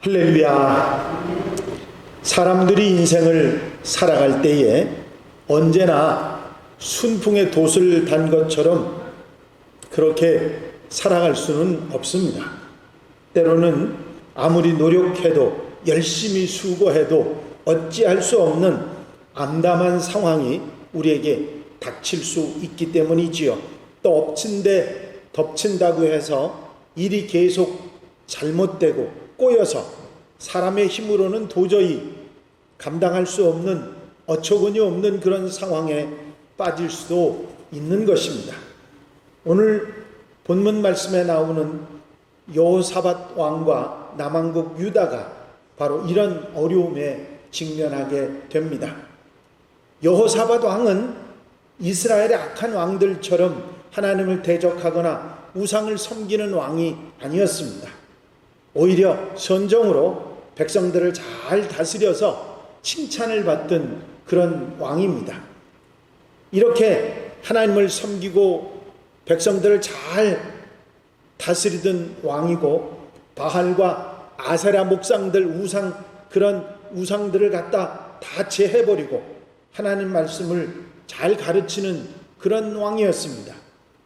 할렐루야. 사람들이 인생을 살아갈 때에 언제나 순풍의 돛을 단 것처럼 그렇게 살아갈 수는 없습니다. 때로는 아무리 노력해도 열심히 수고해도 어찌할 수 없는 암담한 상황이 우리에게 닥칠 수 있기 때문이지요. 또 엎친 데 덮친다고 해서 일이 계속 잘못되고 꼬여서 사람의 힘으로는 도저히 감당할 수 없는 어처구니 없는 그런 상황에 빠질 수도 있는 것입니다. 오늘 본문 말씀에 나오는 여호사밧 왕과 남왕국 유다가 바로 이런 어려움에 직면하게 됩니다. 여호사밧 왕은 이스라엘의 악한 왕들처럼 하나님을 대적하거나 우상을 섬기는 왕이 아니었습니다. 오히려 선정으로 백성들을 잘 다스려서 칭찬을 받던 그런 왕입니다. 이렇게 하나님을 섬기고 백성들을 잘 다스리던 왕이고 바알과 아세라 목상들 그런 우상들을 갖다 다 제해버리고 하나님 말씀을 잘 가르치는 그런 왕이었습니다.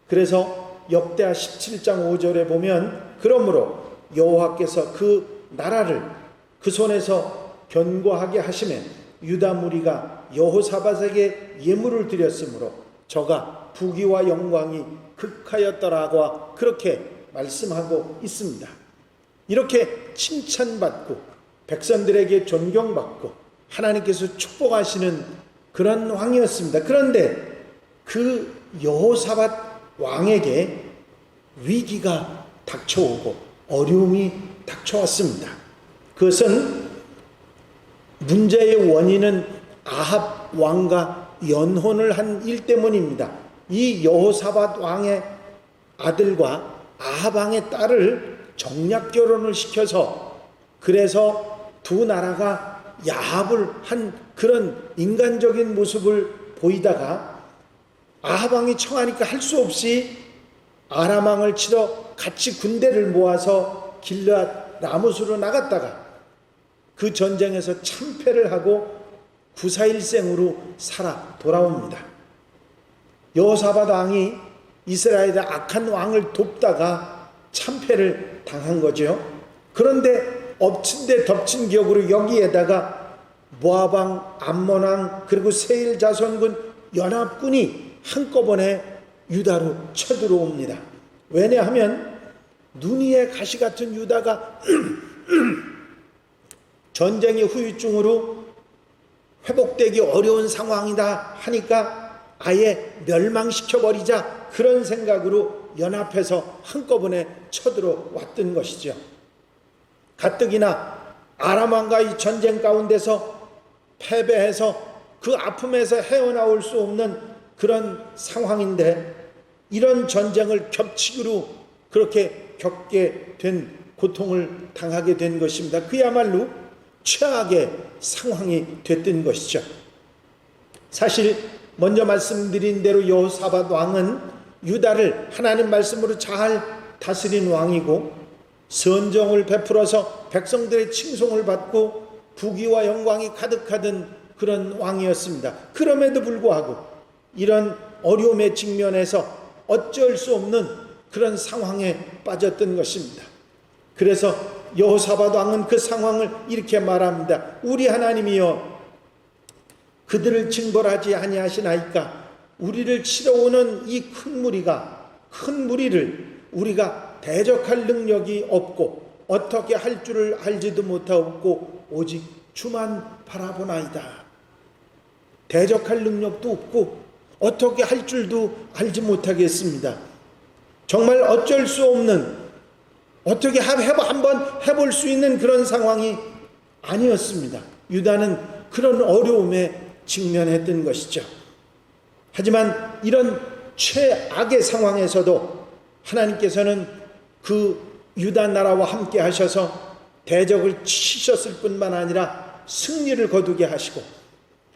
그래서 역대하 17장 5절에 보면 그러므로 여호와께서 그 나라를 그 손에서 견고하게 하시매 유다 무리가 여호사밧에게 예물을 드렸으므로 저가 부귀와 영광이 극하였더라고 그렇게 말씀하고 있습니다. 이렇게 칭찬받고 백성들에게 존경받고 하나님께서 축복하시는 그런 왕이었습니다. 그런데 그 여호사밧 왕에게 위기가 닥쳐오고 어려움이 닥쳐왔습니다. 그것은 문제의 원인은 아합 왕과 연혼을 한 일 때문입니다. 이 여호사밧 왕의 아들과 아합 왕의 딸을 정략 결혼을 시켜서 그래서 두 나라가 야합을 한 그런 인간적인 모습을 보이다가 아합 왕이 청하니까 할 수 없이 아람 왕을 치러 같이 군대를 모아서 길르앗 라못으로 나갔다가 그 전쟁에서 참패를 하고 구사일생으로 살아 돌아옵니다. 여호사밧 왕이 이스라엘의 악한 왕을 돕다가 참패를 당한 거죠. 그런데 엎친 데 덮친 격으로 여기에다가 모압 왕, 암몬 왕 그리고 세일 자손군 연합군이 한꺼번에 유다로 쳐들어옵니다. 왜냐하면 눈 위에 가시 같은 유다가 전쟁의 후유증으로 회복되기 어려운 상황이다 하니까 아예 멸망시켜버리자 그런 생각으로 연합해서 한꺼번에 쳐들어왔던 것이죠. 가뜩이나 아람 왕과의 전쟁 가운데서 패배해서 그 아픔에서 헤어나올 수 없는 그런 상황인데 이런 전쟁을 겹치기로 그렇게 겪게 된 고통을 당하게 된 것입니다. 그야말로 최악의 상황이 됐던 것이죠. 사실 먼저 말씀드린 대로 여호사밧 왕은 유다를 하나님 말씀으로 잘 다스린 왕이고 선정을 베풀어서 백성들의 칭송을 받고 부귀와 영광이 가득하던 그런 왕이었습니다. 그럼에도 불구하고 이런 어려움에 직면해서 어쩔 수 없는 그런 상황에 빠졌던 것입니다. 그래서 여호사밧 왕은 그 상황을 이렇게 말합니다. 우리 하나님이여 그들을 징벌하지 아니하시나이까 우리를 치러 오는 이 큰 무리를 우리가 대적할 능력이 없고 어떻게 할 줄을 알지도 못하고 오직 주만 바라보나이다. 대적할 능력도 없고 어떻게 할 줄도 알지 못하겠습니다. 정말 어쩔 수 없는 어떻게 한번 해볼 수 있는 그런 상황이 아니었습니다. 유다는 그런 어려움에 직면했던 것이죠. 하지만 이런 최악의 상황에서도 하나님께서는 그 유다 나라와 함께 하셔서 대적을 치셨을 뿐만 아니라 승리를 거두게 하시고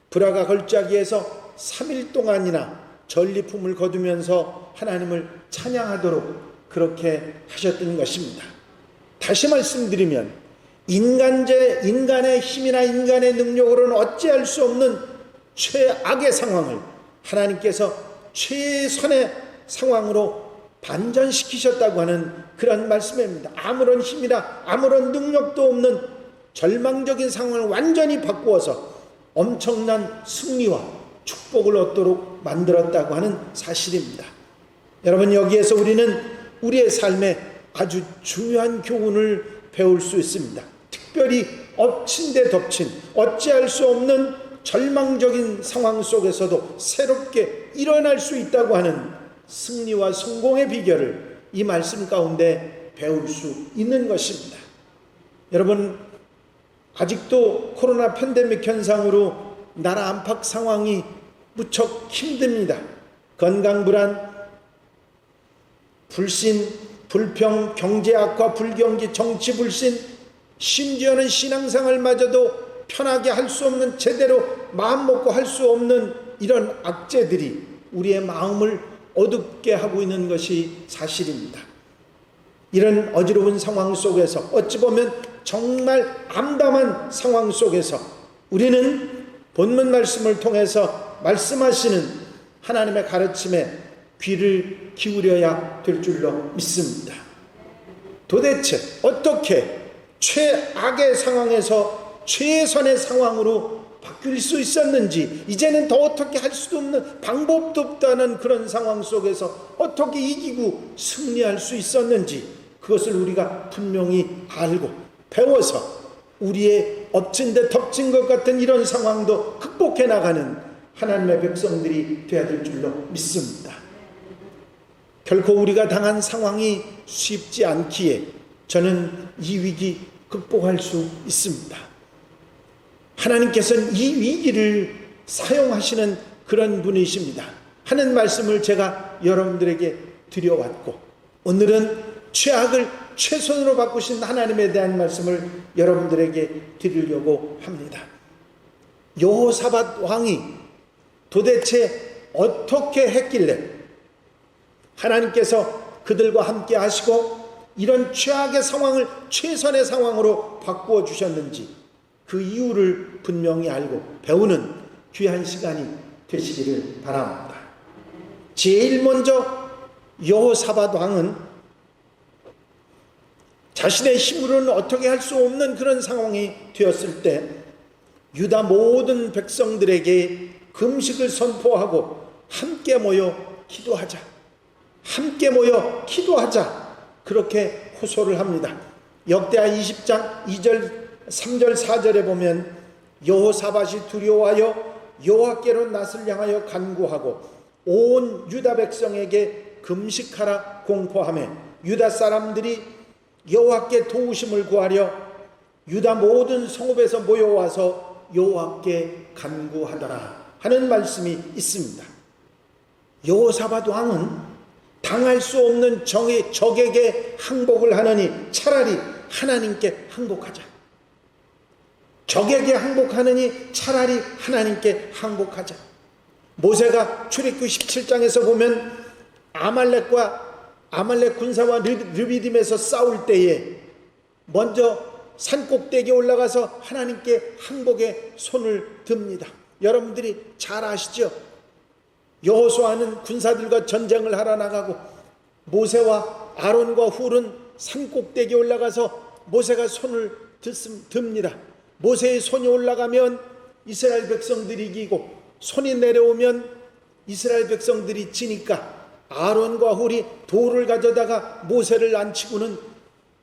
브라가 걸짜기에서 3일 동안이나 전리품을 거두면서 하나님을 찬양하도록 그렇게 하셨던 것입니다. 다시 말씀드리면 인간의 힘이나 인간의 능력으로는 어찌할 수 없는 최악의 상황을 하나님께서 최선의 상황으로 반전시키셨다고 하는 그런 말씀입니다. 아무런 힘이나 아무런 능력도 없는 절망적인 상황을 완전히 바꾸어서 엄청난 승리와 축복을 얻도록 만들었다고 하는 사실입니다. 여러분, 여기에서 우리는 우리의 삶에 아주 중요한 교훈을 배울 수 있습니다. 특별히 엎친 데 덮친 어찌할 수 없는 절망적인 상황 속에서도 새롭게 일어날 수 있다고 하는 승리와 성공의 비결을 이 말씀 가운데 배울 수 있는 것입니다. 여러분, 아직도 코로나 팬데믹 현상으로 나라 안팎 상황이 무척 힘듭니다. 건강 불안, 불신, 불평, 경제 악화, 불경기, 정치 불신, 심지어는 신앙생활마저도 편하게 할 수 없는, 제대로 마음 먹고 할 수 없는 이런 악재들이 우리의 마음을 어둡게 하고 있는 것이 사실입니다. 이런 어지러운 상황 속에서, 어찌 보면 정말 암담한 상황 속에서 우리는 본문 말씀을 통해서 말씀하시는 하나님의 가르침에 귀를 기울여야 될 줄로 믿습니다. 도대체 어떻게 최악의 상황에서 최선의 상황으로 바뀔 수 있었는지, 이제는 더 어떻게 할 수도 없는, 방법도 없다는 그런 상황 속에서 어떻게 이기고 승리할 수 있었는지, 그것을 우리가 분명히 알고 배워서 우리의 엎친 데 덮친 것 같은 이런 상황도 극복해 나가는 하나님의 백성들이 되어야 될 줄로 믿습니다. 결코 우리가 당한 상황이 쉽지 않기에 저는 이 위기 극복할 수 있습니다. 하나님께서는 이 위기를 사용하시는 그런 분이십니다 하는 말씀을 제가 여러분들에게 드려왔고, 오늘은 최악을 최선으로 바꾸신 하나님에 대한 말씀을 여러분들에게 드리려고 합니다. 여호사밧 왕이 도대체 어떻게 했길래 하나님께서 그들과 함께 하시고 이런 최악의 상황을 최선의 상황으로 바꾸어 주셨는지, 그 이유를 분명히 알고 배우는 귀한 시간이 되시기를 바랍니다. 제일 먼저 여호사밧 왕은 자신의 힘으로는 어떻게 할 수 없는 그런 상황이 되었을 때 유다 모든 백성들에게 금식을 선포하고 함께 모여 기도하자, 함께 모여 기도하자, 그렇게 호소를 합니다. 역대하 20장 2절 3절 4절에 보면 여호사밧이 두려워하여 여호와께로 낯을 향하여 간구하고 온 유다 백성에게 금식하라 공포하며 유다 사람들이 여호와께 도우심을 구하려 유다 모든 성읍에서 모여와서 여호와께 간구하더라 하는 말씀이 있습니다. 여호사밧 왕은 당할 수 없는 적에게 항복을 하느니 차라리 하나님께 항복하자. 적에게 항복하느니 차라리 하나님께 항복하자. 모세가 출애굽기 17장에서 보면 아말렉 군사와 르비딤에서 싸울 때에 먼저 산꼭대기에 올라가서 하나님께 항복의 손을 듭니다. 여러분들이 잘 아시죠? 여호수아는 군사들과 전쟁을 하러 나가고 모세와 아론과 훌은 산꼭대기에 올라가서 모세가 손을 듭니다. 모세의 손이 올라가면 이스라엘 백성들이 이기고 손이 내려오면 이스라엘 백성들이 지니까 아론과 훌이 돌을 가져다가 모세를 앉히고는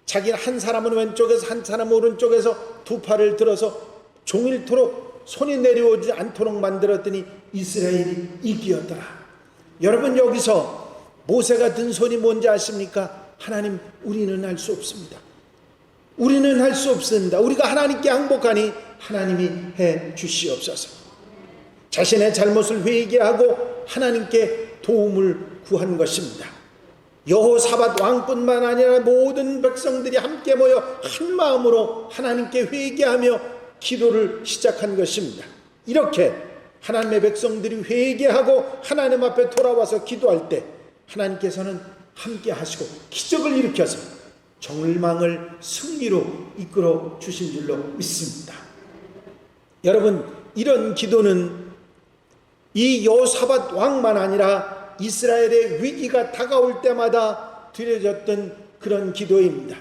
자기는 한 사람은 왼쪽에서 한 사람은 오른쪽에서 두 팔을 들어서 종일토록 손이 내려오지 않도록 만들었더니 이스라엘이 이기었더라. 여러분, 여기서 모세가 든 손이 뭔지 아십니까? 하나님, 우리는 할 수 없습니다. 우리는 할 수 없습니다. 우리가 하나님께 항복하니 하나님이 해 주시옵소서. 자신의 잘못을 회개하고 하나님께 도움을 구한 것입니다. 여호사밧 왕뿐만 아니라 모든 백성들이 함께 모여 한 마음으로 하나님께 회개하며 기도를 시작한 것입니다. 이렇게 하나님의 백성들이 회개하고 하나님 앞에 돌아와서 기도할 때 하나님께서는 함께 하시고 기적을 일으켜서 절망을 승리로 이끌어 주신 줄로 믿습니다. 여러분, 이런 기도는 이 여호사밧 왕만 아니라 이스라엘의 위기가 다가올 때마다 드려졌던 그런 기도입니다.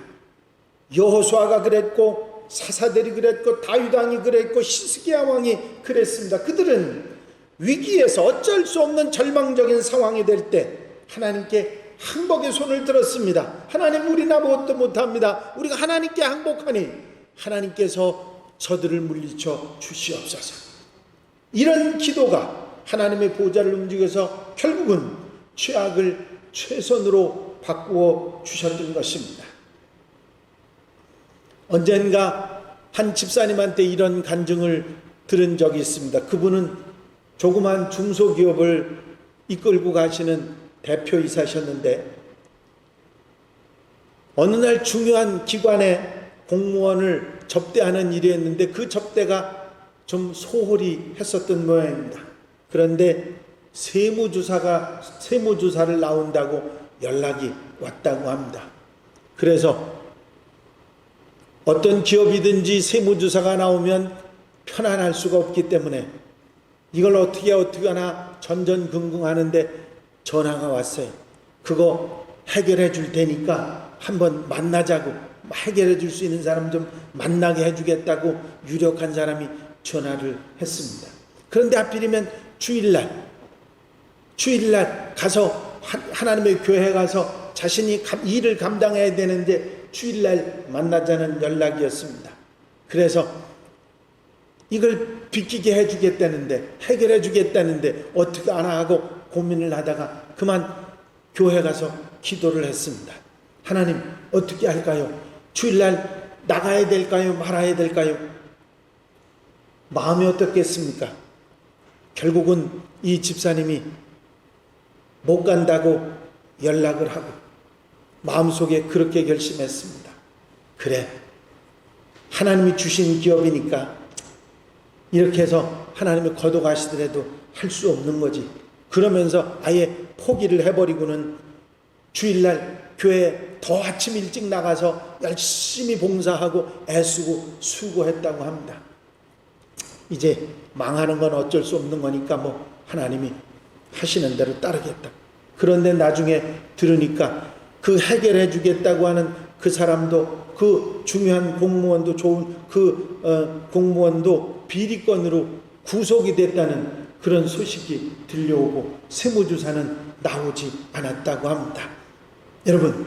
여호수아가 그랬고, 사사들이 그랬고, 다윗 왕이 그랬고, 히스기야 왕이 그랬습니다. 그들은 위기에서 어쩔 수 없는 절망적인 상황이 될 때 하나님께 항복의 손을 들었습니다. 하나님, 우리는 아무것도 못합니다. 우리가 하나님께 항복하니 하나님께서 저들을 물리쳐 주시옵소서. 이런 기도가 하나님의 보좌를 움직여서 결국은 최악을 최선으로 바꾸어 주셨던 것입니다. 언젠가 한 집사님한테 이런 간증을 들은 적이 있습니다. 그분은 조그만 중소기업을 이끌고 가시는 대표이사셨는데, 어느 날 중요한 기관의 공무원을 접대하는 일이 있는데 그 접대가 좀 소홀히 했었던 모양입니다. 그런데 세무조사를 나온다고 연락이 왔다고 합니다. 그래서 어떤 기업이든지 세무조사가 나오면 편안할 수가 없기 때문에 이걸 어떻게 하나 전전긍긍하는데 전화가 왔어요. 그거 해결해 줄 테니까 한번 만나자고, 해결해 줄 수 있는 사람 좀 만나게 해주겠다고 유력한 사람이 전화를 했습니다. 그런데 하필이면 주일날 가서 하나님의 교회에 가서 자신이 일을 감당해야 되는데 주일날 만나자는 연락이었습니다. 그래서 이걸 비키게 해주겠다는데, 해결해 주겠다는데 어떻게 하나 하고 고민을 하다가 그만 교회 가서 기도를 했습니다. 하나님, 어떻게 할까요? 주일날 나가야 될까요? 말아야 될까요? 마음이 어떻겠습니까? 결국은 이 집사님이 못 간다고 연락을 하고 마음속에 그렇게 결심했습니다. 그래, 하나님이 주신 기업이니까 이렇게 해서 하나님이 거둬가시더라도 할 수 없는 거지. 그러면서 아예 포기를 해버리고는 주일날 교회에 더 아침 일찍 나가서 열심히 봉사하고 애쓰고 수고했다고 합니다. 이제 망하는 건 어쩔 수 없는 거니까 뭐 하나님이 하시는 대로 따르겠다. 그런데 나중에 들으니까 그 해결해 주겠다고 하는 그 사람도, 그 중요한 공무원도, 좋은 그 공무원도 비리건으로 구속이 됐다는 그런 소식이 들려오고 세무조사는 나오지 않았다고 합니다. 여러분,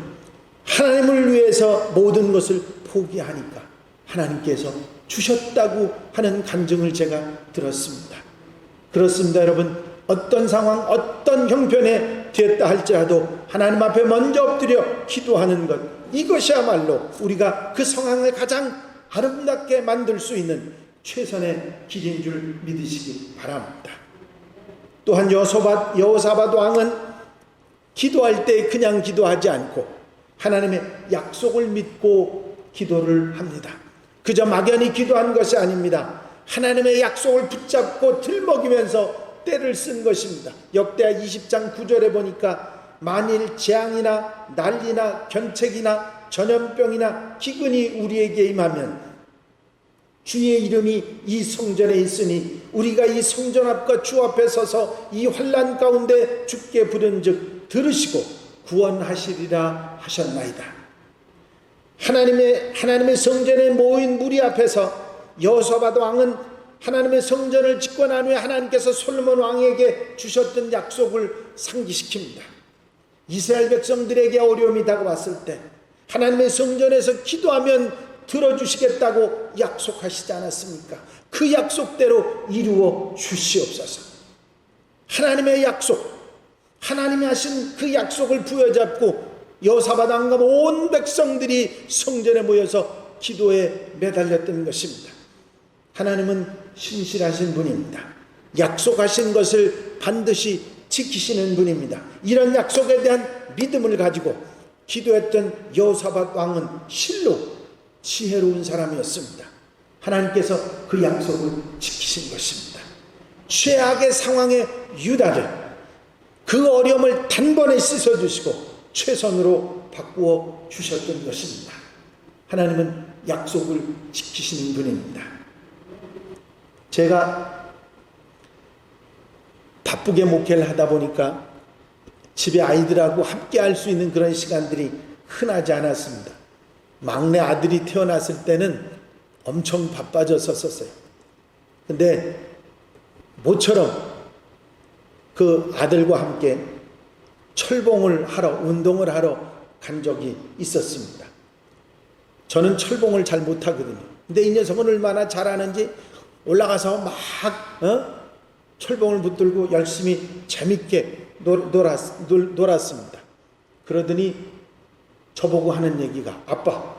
하나님을 위해서 모든 것을 포기하니까 하나님께서 주셨다고 하는 간증을 제가 들었습니다. 그렇습니다. 여러분, 어떤 상황, 어떤 형편에 됐다 할지라도 하나님 앞에 먼저 엎드려 기도하는 것, 이것이야말로 우리가 그 상황을 가장 아름답게 만들 수 있는 최선의 길인 줄 믿으시기 바랍니다. 또한 여호사밧 왕은 기도할 때 그냥 기도하지 않고 하나님의 약속을 믿고 기도를 합니다. 그저 막연히 기도한 것이 아닙니다. 하나님의 약속을 붙잡고 들먹이면서 때를 쓴 것입니다. 역대하 20장 9절에 보니까 만일 재앙이나 난리나 견책이나 전염병이나 기근이 우리에게 임하면 주의 이름이 이 성전에 있으니 우리가 이 성전 앞과 주 앞에 서서 이 환난 가운데 주께 부른즉 들으시고 구원하시리라 하셨나이다. 하나님의 성전에 모인 무리 앞에서 여호사밧 왕은 하나님의 성전을 짓고 난 후에 하나님께서 솔로몬 왕에게 주셨던 약속을 상기시킵니다. 이스라엘 백성들에게 어려움이 다가왔을 때 하나님의 성전에서 기도하면 들어주시겠다고 약속하시지 않았습니까? 그 약속대로 이루어 주시옵소서. 하나님의 약속, 하나님이 하신 그 약속을 부여잡고 여호사밧 왕과 온 백성들이 성전에 모여서 기도에 매달렸던 것입니다. 하나님은 신실하신 분입니다. 약속하신 것을 반드시 지키시는 분입니다. 이런 약속에 대한 믿음을 가지고 기도했던 여호사밧 왕은 실로 지혜로운 사람이었습니다. 하나님께서 그 약속을 지키신 것입니다. 최악의 상황의 유다를, 그 어려움을 단번에 씻어주시고 최선으로 바꾸어 주셨던 것입니다. 하나님은 약속을 지키시는 분입니다. 제가 바쁘게 목회를 하다 보니까 집에 아이들하고 함께 할 수 있는 그런 시간들이 흔하지 않았습니다. 막내 아들이 태어났을 때는 엄청 바빠졌었어요. 근데 모처럼 그 아들과 함께 철봉을 하러, 운동을 하러 간 적이 있었습니다. 저는 철봉을 잘 못하거든요. 근데 이 녀석은 얼마나 잘하는지 올라가서 막 철봉을 붙들고 열심히 재밌게 놀았습니다. 그러더니 저보고 하는 얘기가, 아빠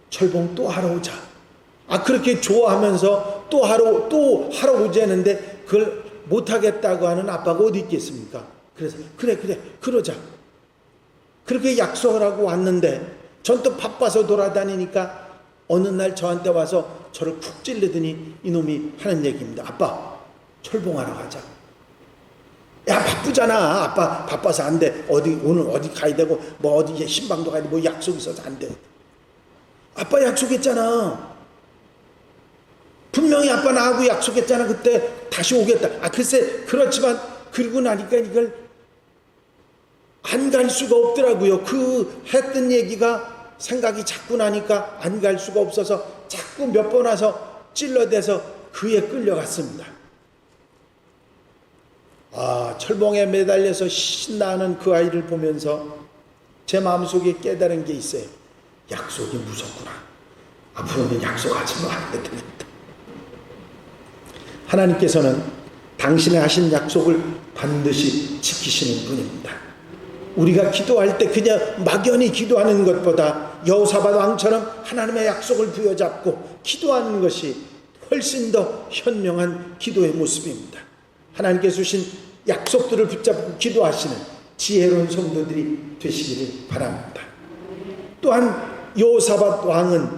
철봉 또 하러 오자. 그렇게 좋아하면서 또 하러 오자는데 그걸 못하겠다고 하는 아빠가 어디 있겠습니까? 그래서 그래 그러자. 그렇게 약속을 하고 왔는데 전 또 바빠서 돌아다니니까 어느 날 저한테 와서 저를 쿡 찔르더니 이놈이 하는 얘기입니다. 아빠 철봉하러 가자. 야 바쁘잖아. 아빠 바빠서 안 돼. 오늘 어디 가야 되고 뭐 어디 신방도 가야 돼. 뭐 약속 있어서 안 돼. 아빠 약속했잖아. 분명히 아빠 나하고 약속했잖아. 그때 다시 오겠다. 글쎄 그렇지만 그러고 나니까 이걸 안 갈 수가 없더라고요. 그 했던 얘기가 생각이 자꾸 나니까 안 갈 수가 없어서 자꾸 몇 번 와서 찔러대서 그에 끌려갔습니다. 철봉에 매달려서 신나는 그 아이를 보면서 제 마음속에 깨달은 게 있어요. 약속이 무섭구나. 앞으로는 약속하지 말아야 되겠다. 하나님께서는 당신의 하신 약속을 반드시 지키시는 분입니다. 우리가 기도할 때 그냥 막연히 기도하는 것보다 여호사밧 왕처럼 하나님의 약속을 부여잡고 기도하는 것이 훨씬 더 현명한 기도의 모습입니다. 하나님께서 주신 약속들을 붙잡고 기도하시는 지혜로운 성도들이 되시기를 바랍니다. 또한 여호사밧 왕은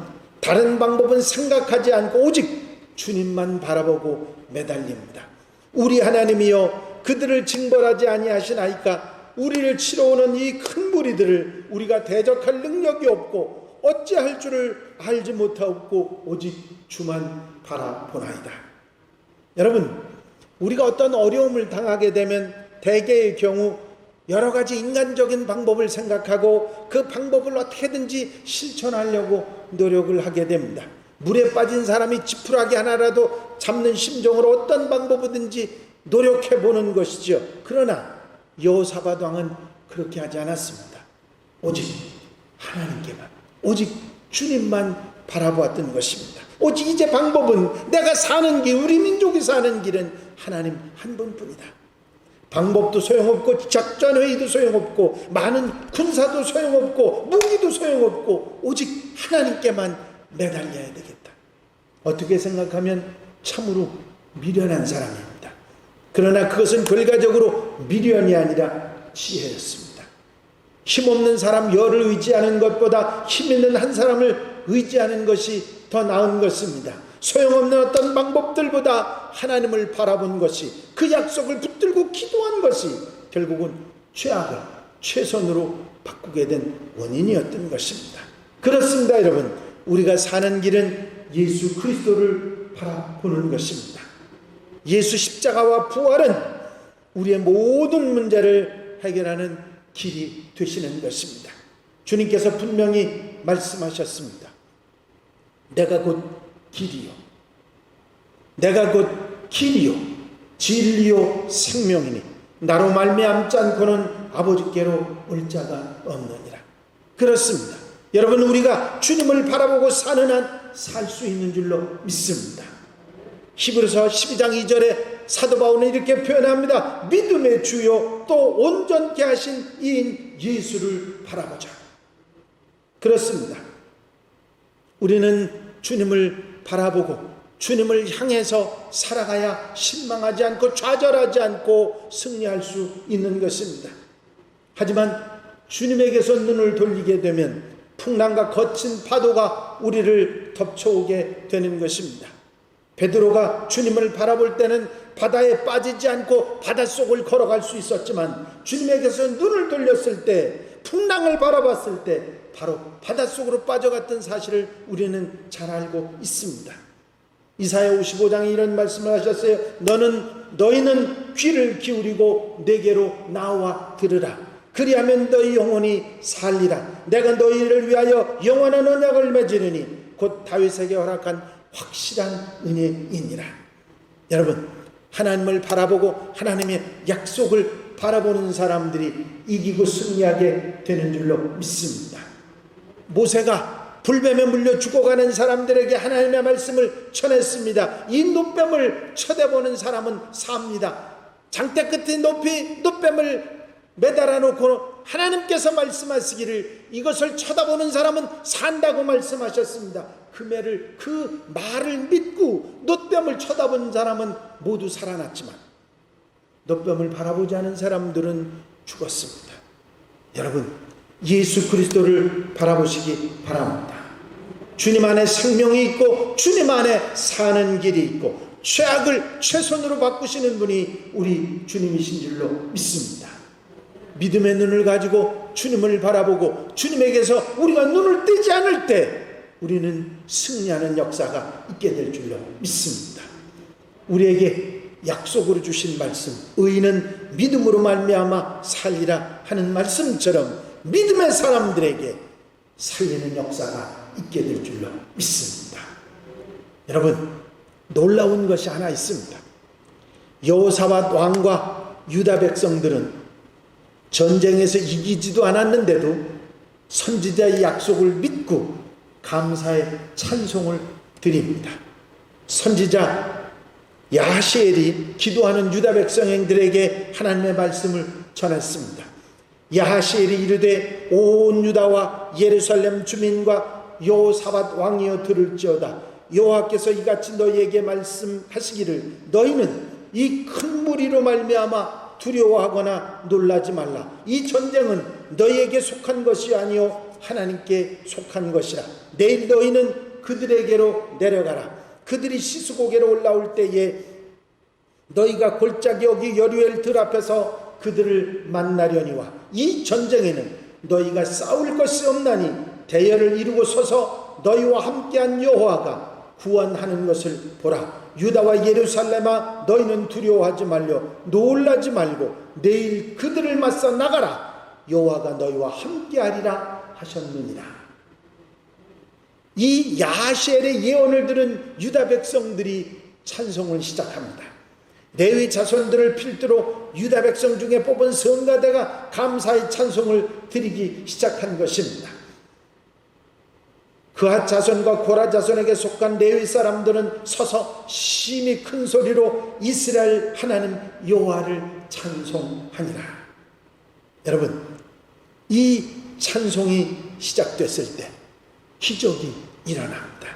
다른 방법은 생각하지 않고 오직 주님만 바라보고 매달립니다. 우리 하나님이여 그들을 징벌하지 아니하시나이까. 우리를 치러오는 이 큰 무리들을 우리가 대적할 능력이 없고 어찌할 줄을 알지 못하고 오직 주만 바라보나이다. 여러분, 우리가 어떤 어려움을 당하게 되면 대개의 경우 여러 가지 인간적인 방법을 생각하고 그 방법을 어떻게든지 실천하려고 노력을 하게 됩니다. 물에 빠진 사람이 지푸라기 하나라도 잡는 심정으로 어떤 방법이든지 노력해보는 것이죠. 그러나 여호사밧 왕은 그렇게 하지 않았습니다. 오직 하나님께만, 오직 주님만 바라보았던 것입니다. 오직 이제 방법은 내가 사는 길, 우리 민족이 사는 길은 하나님 한 분뿐이다. 방법도 소용없고 작전회의도 소용없고 많은 군사도 소용없고 무기도 소용없고 오직 하나님께만 매달려야 되겠다. 어떻게 생각하면 참으로 미련한 사람입니다. 그러나 그것은 결과적으로 미련이 아니라 지혜였습니다. 힘없는 사람 열을 의지하는 것보다 힘있는 한 사람을 의지하는 것이 더 나은 것입니다. 소용없는 어떤 방법들보다 하나님을 바라본 것이, 그 약속을 붙들고 기도한 것이 결국은 최악을 최선으로 바꾸게 된 원인이었던 것입니다. 그렇습니다, 여러분. 우리가 사는 길은 예수 그리스도를 바라보는 것입니다. 예수 십자가와 부활은 우리의 모든 문제를 해결하는 길이 되시는 것입니다. 주님께서 분명히 말씀하셨습니다. 내가 곧 길이요, 내가 곧 길이요 진리요 생명이니 나로 말미암지 않고는 아버지께로 올 자가 없느니라. 그렇습니다. 여러분, 우리가 주님을 바라보고 사는 한 살 수 있는 줄로 믿습니다. 히브리서 12장 2절에 사도 바울은 이렇게 표현합니다. 믿음의 주요 또 온전케 하신 이인 예수를 바라보자. 그렇습니다. 우리는 주님을 바라보고 주님을 향해서 살아가야 실망하지 않고 좌절하지 않고 승리할 수 있는 것입니다. 하지만 주님에게서 눈을 돌리게 되면 풍랑과 거친 파도가 우리를 덮쳐오게 되는 것입니다. 베드로가 주님을 바라볼 때는 바다에 빠지지 않고 바닷속을 걸어갈 수 있었지만 주님에게서 눈을 돌렸을 때, 풍랑을 바라봤을 때 바로 바닷속으로 빠져갔던 사실을 우리는 잘 알고 있습니다. 이사야 55장에 이런 말씀을 하셨어요. 너희는 귀를 기울이고 내게로 나와 들으라. 그리하면 너희 영혼이 살리라. 내가 너희를 위하여 영원한 언약을 맺으리니 곧 다윗에게 허락한 확실한 은혜이니라. 여러분, 하나님을 바라보고 하나님의 약속을 바라보는 사람들이 이기고 승리하게 되는 줄로 믿습니다. 모세가 불뱀에 물려 죽어가는 사람들에게 하나님의 말씀을 전했습니다. 이 놋뱀을 쳐다보는 사람은 삽니다. 장대 끝에 높이 놋뱀을 매달아 놓고 하나님께서 말씀하시기를 이것을 쳐다보는 사람은 산다고 말씀하셨습니다. 그 말을 믿고 놋뱀을 쳐다본 사람은 모두 살아났지만 놋뱀을 바라보지 않은 사람들은 죽었습니다. 여러분, 예수 그리스도를 바라보시기 바랍니다. 주님 안에 생명이 있고 주님 안에 사는 길이 있고 죄악을 최선으로 바꾸시는 분이 우리 주님이신 줄로 믿습니다. 믿음의 눈을 가지고 주님을 바라보고 주님에게서 우리가 눈을 떼지 않을 때 우리는 승리하는 역사가 있게 될 줄로 믿습니다. 우리에게 약속으로 주신 말씀, 의인은 믿음으로 말미암아 살리라 하는 말씀처럼 믿음의 사람들에게 살리는 역사가 있게 될 줄로 믿습니다. 여러분, 놀라운 것이 하나 있습니다. 여호사밧 왕과 유다 백성들은 전쟁에서 이기지도 않았는데도 선지자의 약속을 믿고 감사의 찬송을 드립니다. 선지자 야하시엘이 기도하는 유다 백성들에게 하나님의 말씀을 전했습니다. 야하시엘이 이르되 온 유다와 예루살렘 주민과 여호사밧 왕이여 들을지어다. 여호와께서 이같이 너희에게 말씀하시기를 너희는 이 큰 무리로 말미암아 두려워하거나 놀라지 말라. 이 전쟁은 너희에게 속한 것이 아니요 하나님께 속한 것이라. 내일 너희는 그들에게로 내려가라. 그들이 시스고개로 올라올 때에 너희가 골짜기 여기 여류엘 들 앞에서 그들을 만나려니와 이 전쟁에는 너희가 싸울 것이 없나니 대열을 이루고 서서 너희와 함께한 여호와가 구원하는 것을 보라. 유다와 예루살렘아 너희는 두려워하지 말려 놀라지 말고 내일 그들을 맞서 나가라. 여호와가 너희와 함께하리라 하셨느니라. 이 야하시엘의 예언을 들은 유다 백성들이 찬송을 시작합니다. 레위 자손들을 필두로 유다 백성 중에 뽑은 성가대가 감사의 찬송을 드리기 시작한 것입니다. 그핫 자손과 고라 자손에게 속한 레위 사람들은 서서 심히 큰 소리로 이스라엘 하나님 여호와를 찬송하니라. 여러분, 이 찬송이 시작됐을 때 기적이 일어납니다.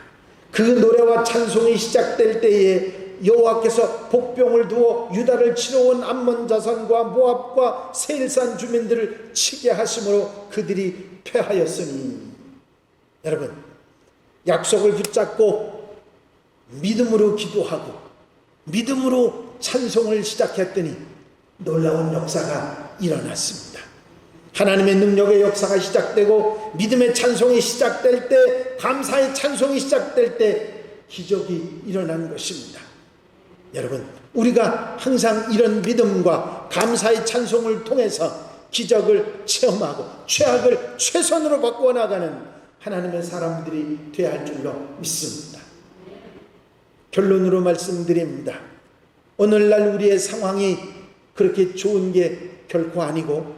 그 노래와 찬송이 시작될 때에 여호와께서 복병을 두어 유다를 치러 온 암몬 자손과 모압과 세일산 주민들을 치게 하심으로 그들이 패하였으니, 여러분, 약속을 붙잡고 믿음으로 기도하고 믿음으로 찬송을 시작했더니 놀라운 역사가 일어났습니다. 하나님의 능력의 역사가 시작되고 믿음의 찬송이 시작될 때, 감사의 찬송이 시작될 때 기적이 일어난 것입니다. 여러분, 우리가 항상 이런 믿음과 감사의 찬송을 통해서 기적을 체험하고 죄악을 최선으로 바꾸어 나가는 하나님의 사람들이 되어야 할 줄로 믿습니다. 결론으로 말씀드립니다. 오늘날 우리의 상황이 그렇게 좋은 게 결코 아니고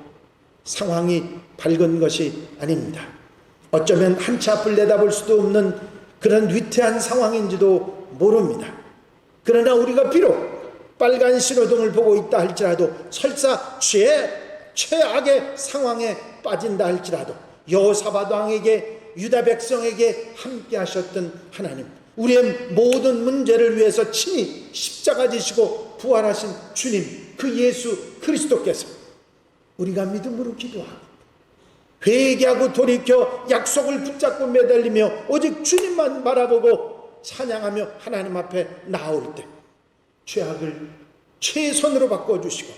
상황이 밝은 것이 아닙니다. 어쩌면 한치 앞을 내다볼 수도 없는 그런 위태한 상황인지도 모릅니다. 그러나 우리가 비록 빨간 신호등을 보고 있다 할지라도, 설사 최악의 상황에 빠진다 할지라도 여호사밧 왕에게, 유다 백성에게 함께 하셨던 하나님, 우리의 모든 문제를 위해서 친히 십자가 지시고 부활하신 주님, 그 예수 그리스도께서 우리가 믿음으로 기도하고 회개하고 돌이켜 약속을 붙잡고 매달리며 오직 주님만 바라보고 찬양하며 하나님 앞에 나올 때 죄악을 최선으로 바꿔주시고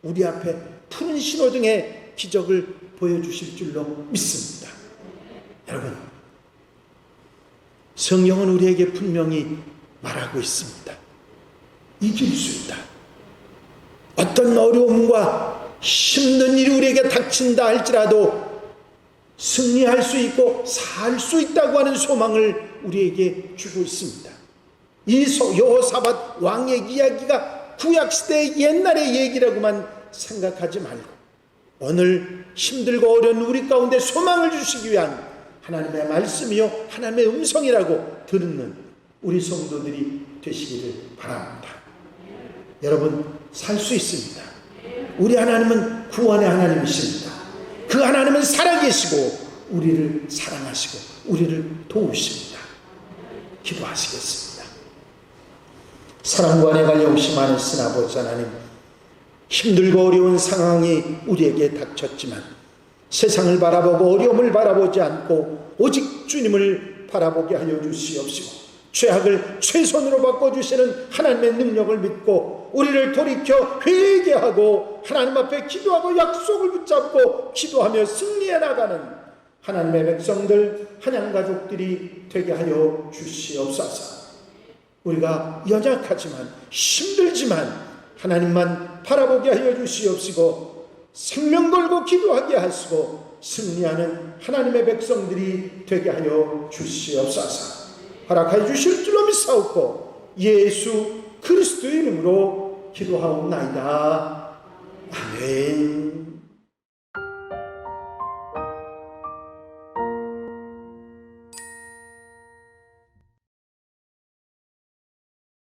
우리 앞에 푸른 신호등의 기적을 보여주실 줄로 믿습니다. 여러분, 성경은 우리에게 분명히 말하고 있습니다. 이길 수 있다. 어떤 어려움과 힘든 일이 우리에게 닥친다 할지라도 승리할 수 있고 살 수 있다고 하는 소망을 우리에게 주고 있습니다. 이 여호사밧 왕의 이야기가 구약시대의 옛날의 얘기라고만 생각하지 말고 오늘 힘들고 어려운 우리 가운데 소망을 주시기 위한 하나님의 말씀이요 하나님의 음성이라고 듣는 우리 성도들이 되시기를 바랍니다. 여러분, 살 수 있습니다. 우리 하나님은 구원의 하나님이십니다. 그 하나님은 살아계시고 우리를 사랑하시고 우리를 도우십니다. 기도하시겠습니다. 사랑과 내가 용심하셨으나 아버지 하나님, 힘들고 어려운 상황이 우리에게 닥쳤지만 세상을 바라보고 어려움을 바라보지 않고 오직 주님을 바라보게 하여 주시옵시고 죄악을 최선으로 바꿔주시는 하나님의 능력을 믿고 우리를 돌이켜 회개하고 하나님 앞에 기도하고 약속을 붙잡고 기도하며 승리해 나가는 하나님의 백성들, 한양가족들이 되게 하여 주시옵소서. 우리가 연약하지만 힘들지만 하나님만 바라보게 하여 주시옵시고 생명 걸고 기도하게 하시고 승리하는 하나님의 백성들이 되게 하여 주시옵소서. 허락하여 주실 줄로 믿사옵고 예수 그리스도의 이름으로 기도하옵나이다. 아멘.